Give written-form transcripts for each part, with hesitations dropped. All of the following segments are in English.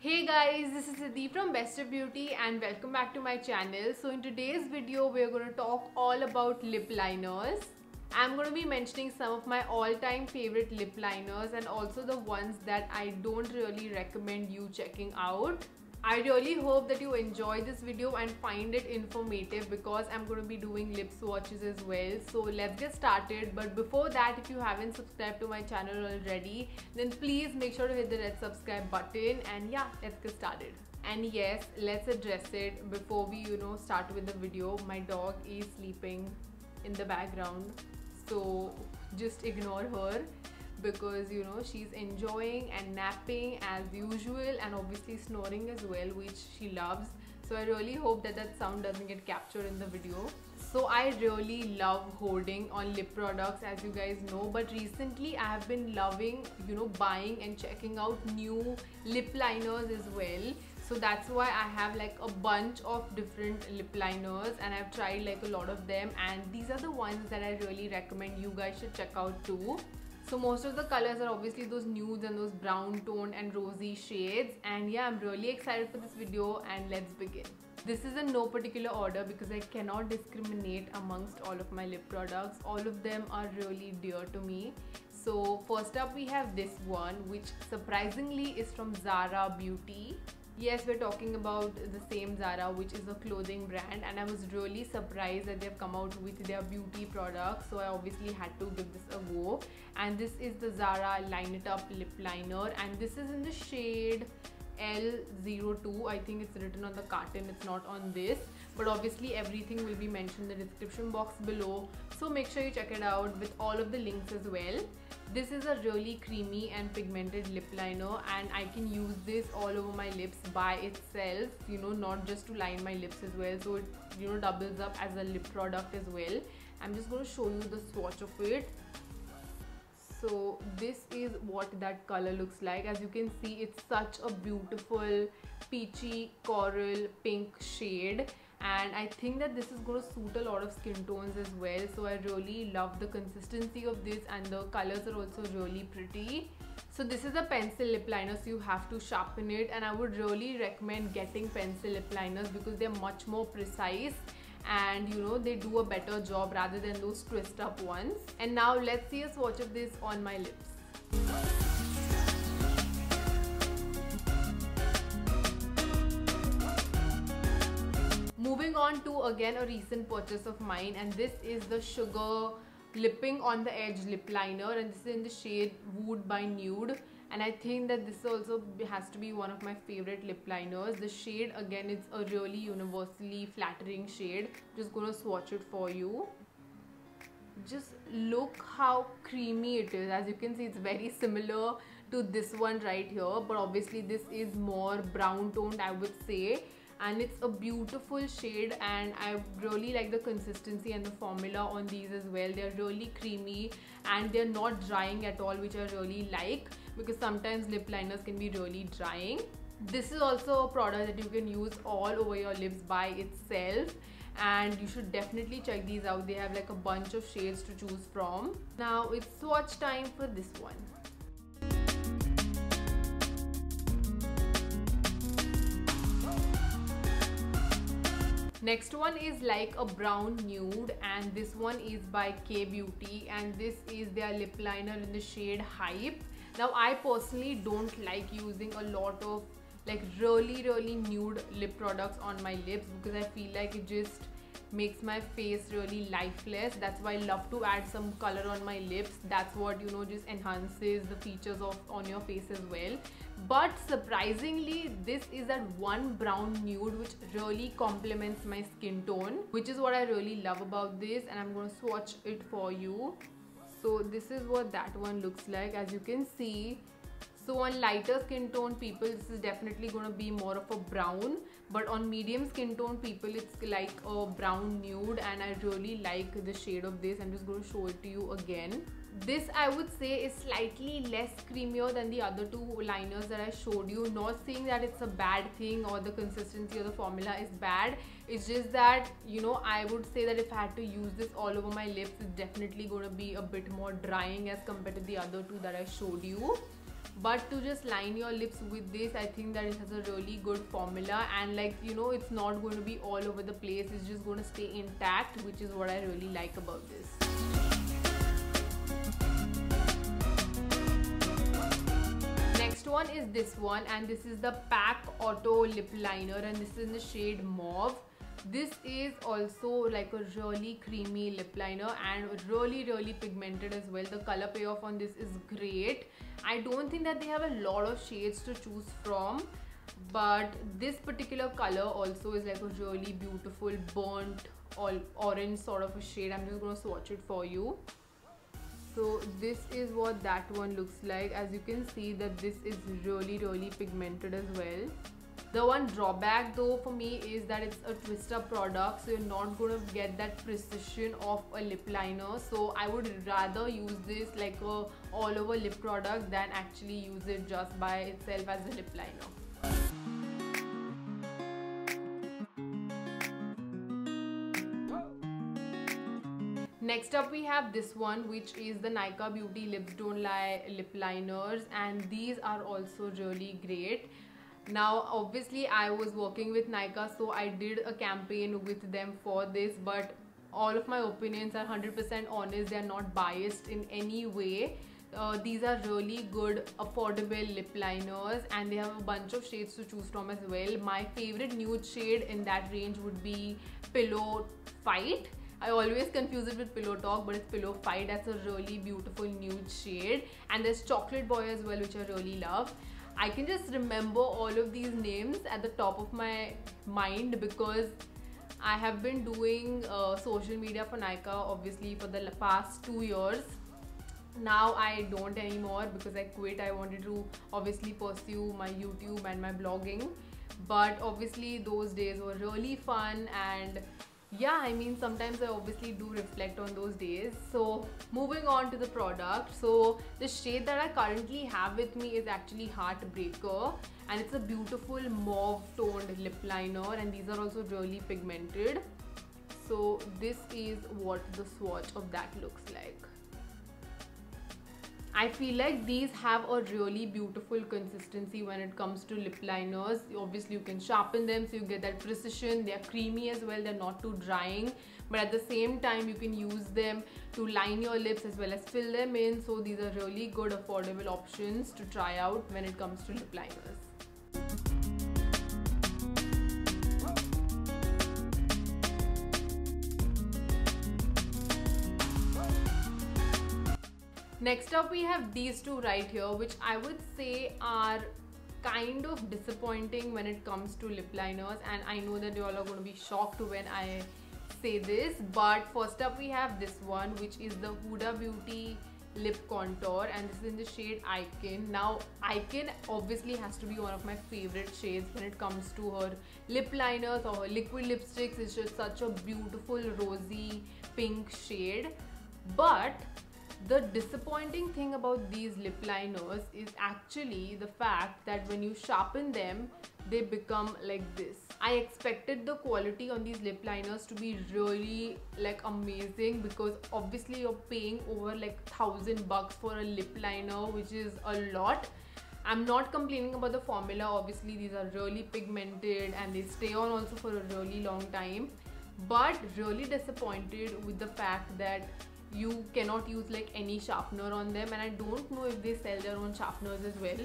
Hey guys, this is Siddhi from Best of Beauty and welcome back to my channel. So in today's video, we're going to talk all about lip liners. I'm going to be mentioning some of my all-time favorite lip liners and also the ones that I don't really recommend you checking out. I really hope that you enjoy this video and find it informative because I'm going to be doing lip swatches as well. So let's get started. But before that, if you haven't subscribed to my channel already, then please make sure to hit the red subscribe button and yeah, let's get started. And yes, let's address it before we start with the video. My dog is sleeping in the background, so just ignore her because she's enjoying and napping as usual and obviously snoring as well, which she loves. So I really hope that that sound doesn't get captured in the video. So I really love hoarding on lip products, as you guys know, but recently I have been loving buying and checking out new lip liners as well. So that's why I have like a bunch of different lip liners and I've tried like a lot of them, and these are the ones that I really recommend you guys should check out too. So most of the colors are obviously those nudes and those brown tone and rosy shades, and yeah, I'm really excited for this video and let's begin. This is in no particular order because I cannot discriminate amongst all of my lip products. All of them are really dear to me. So first up we have this one, which surprisingly is from Zara Beauty. Yes, we're talking about the same Zara, which is a clothing brand, and I was really surprised that they've come out with their beauty products, so I obviously had to give this a go. And this is the Zara Line It Up lip liner, and this is in the shade L02. I think it's written on the carton, it's not on this, but obviously everything will be mentioned in the description box below, so make sure you check it out with all of the links as well. This is a really creamy and pigmented lip liner, and I can use this all over my lips by itself, not just to line my lips as well, so it doubles up as a lip product as well. I'm just going to show you the swatch of it. So this is what that color looks like. As you can see, it's such a beautiful peachy coral pink shade, and I think that this is going to suit a lot of skin tones as well. So I really love the consistency of this, and the colors are also really pretty. So this is a pencil lip liner, so you have to sharpen it, and I would really recommend getting pencil lip liners because they're much more precise and they do a better job rather than those twist up ones. And now let's see a swatch of this on my lips. Moving on to again a recent purchase of mine, and this is the Sugar Lipping on the Edge lip liner, and this is in the shade Wood by Nude, and I think that this also has to be one of my favorite lip liners. The shade again, it's a really universally flattering shade. Just gonna swatch it for you. Just look how creamy it is. As you can see, it's very similar to this one right here, but obviously this is more brown toned, I would say, and it's a beautiful shade, and I really like the consistency and the formula on these as well. They're really creamy and they're not drying at all, which I really like because sometimes lip liners can be really drying. This is also a product that you can use all over your lips by itself, and you should definitely check these out. They have like a bunch of shades to choose from. Now it's swatch time for this one. Next one is like a brown nude, and this one is by K Beauty, and this is their lip liner in the shade Hype. Now I personally don't like using a lot of like really nude lip products on my lips because I feel like it just makes my face really lifeless. That's why I love to add some color on my lips. That's what just enhances the features of on your face as well. But surprisingly, this is that one brown nude which really complements my skin tone, which is what I really love about this, and I'm going to swatch it for you. So this is what that one looks like, as you can see. So on lighter skin tone people, this is definitely going to be more of a brown, but on medium skin tone people, it's like a brown nude, and I really like the shade of this. I'm just going to show it to you again. This I would say is slightly less creamier than the other two liners that I showed you. Not saying that it's a bad thing or the consistency or the formula is bad. It's just that I would say that if I had to use this all over my lips, it's definitely going to be a bit more drying as compared to the other two that I showed you. But to just line your lips with this, I think that it has a really good formula, and like, you know, it's not going to be all over the place, it's just going to stay intact, which is what I really like about this. Next one is this one, and this is the PAC Auto Lip Liner, and this is in the shade Mauve. This is also like a really creamy lip liner and really pigmented as well. The color payoff on this is great. I don't think that they have a lot of shades to choose from, but this particular color also is like a really beautiful burnt orange sort of a shade. I'm just going to swatch it for you. So this is what that one looks like. As you can see that this is really pigmented as well. The one drawback though for me is that it's a twist up product, so you're not going to get that precision of a lip liner. So I would rather use this like a all over lip product than actually use it just by itself as a lip liner. Next up we have this one, which is the Nykaa Beauty Lips Don't Lie lip liners, and these are also really great. Now obviously I was working with Nykaa, so I did a campaign with them for this, but all of my opinions are 100% honest. They are not biased in any way. These are really good affordable lip liners, and they have a bunch of shades to choose from as well. My favorite nude shade in that range would be Pillow Fight. I always confuse it with Pillow Talk, but it's Pillow Fight. That's a really beautiful nude shade. And there's Chocolate Boy as well, which I really love. I can just remember all of these names at the top of my mind because I have been doing social media for Nykaa obviously for the past 2 years. Now I don't anymore because I quit. I wanted to obviously pursue my YouTube and my blogging, but obviously those days were really fun, and yeah, I mean sometimes I obviously do reflect on those days. So moving on to the product, so the shade that I currently have with me is actually Heartbreaker, and it's a beautiful mauve toned lip liner, and these are also really pigmented. So this is what the swatch of that looks like. I feel like these have a really beautiful consistency when it comes to lip liners. Obviously you can sharpen them so you get that precision. They are creamy as well, they're not too drying, but at the same time you can use them to line your lips as well as fill them in. So these are really good affordable options to try out when it comes to lip liners. Next up we have these two right here, which I would say are kind of disappointing when it comes to lip liners, and I know that you all are going to be shocked when I say this, but first up we have this one, which is the Huda Beauty Lip Contour, and this is in the shade Icon. Now Icon obviously has to be one of my favorite shades when it comes to her lip liners or her liquid lipsticks. It's just such a beautiful rosy pink shade, but the disappointing thing about these lip liners is actually the fact that when you sharpen them, they become like this. I expected the quality on these lip liners to be really like amazing, because obviously you're paying over like $1,000 for a lip liner, which is a lot. I'm not complaining about the formula. Obviously these are really pigmented and they stay on also for a really long time, but really disappointed with the fact that you cannot use like any sharpener on them, and I don't know if they sell their own sharpeners as well.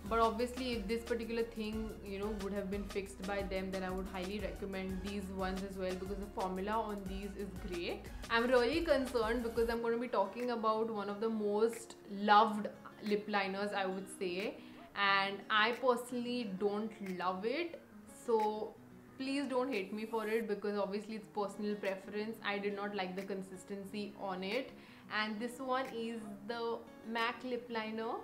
But obviously if this particular thing, you know, would have been fixed by them, then I would highly recommend these ones as well, because the formula on these is great. I'm really concerned because I'm going to be talking about one of the most loved lip liners, I would say, and I personally don't love it. So please don't hate me for it, because obviously it's personal preference. I did not like the consistency on it. And this one is the MAC lip liner.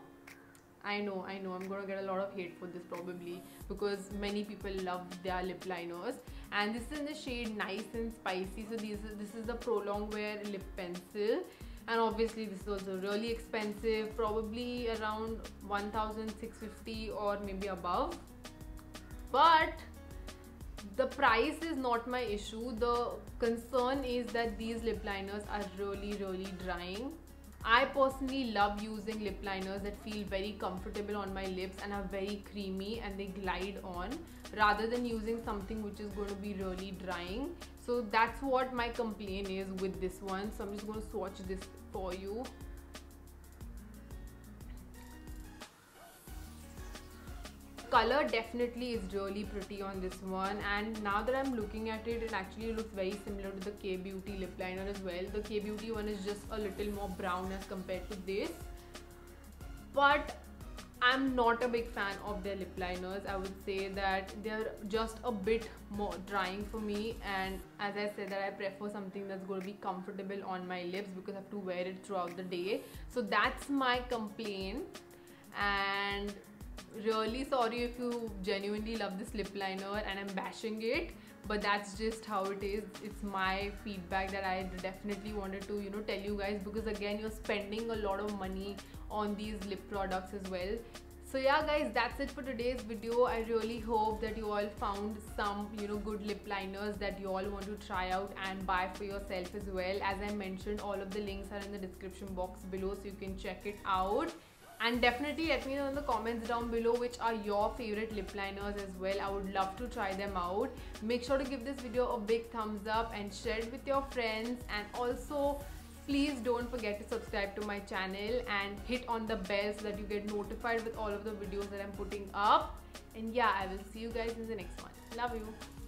I know I'm gonna get a lot of hate for this probably, because many people love their lip liners. And this is in the shade Nice and Spicy. So this is the Prolong Wear lip pencil, and obviously this is also really expensive, probably around 1,650 or maybe above. But the price is not my issue. The concern is that these lip liners are really drying. I personally love using lip liners that feel very comfortable on my lips and are very creamy and they glide on, rather than using something which is going to be really drying. So that's what my complaint is with this one. So I'm just going to swatch this for you. Color definitely is really pretty on this one, and now that I'm looking at it, it actually looks very similar to the K Beauty lip liner as well. The K Beauty one is just a little more brown as compared to this, but I'm not a big fan of their lip liners. I would say that they're just a bit more drying for me, and as I said, that I prefer something that's going to be comfortable on my lips because I have to wear it throughout the day. So that's my complaint, and really sorry if you genuinely love this lip liner and I'm bashing it, but that's just how it is. It's my feedback that I definitely wanted to, you know, tell you guys, because again, you're spending a lot of money on these lip products as well. So yeah guys, that's it for today's video. I really hope that you all found some, you know, good lip liners that you all want to try out and buy for yourself as well. As I mentioned, all of the links are in the description box below, so you can check it out. And definitely let me know in the comments down below which are your favorite lip liners as well. I would love to try them out. Make sure to give this video a big thumbs up and share it with your friends. And also, please don't forget to subscribe to my channel and hit on the bell so that you get notified with all of the videos that I'm putting up. And yeah, I will see you guys in the next one. Love you.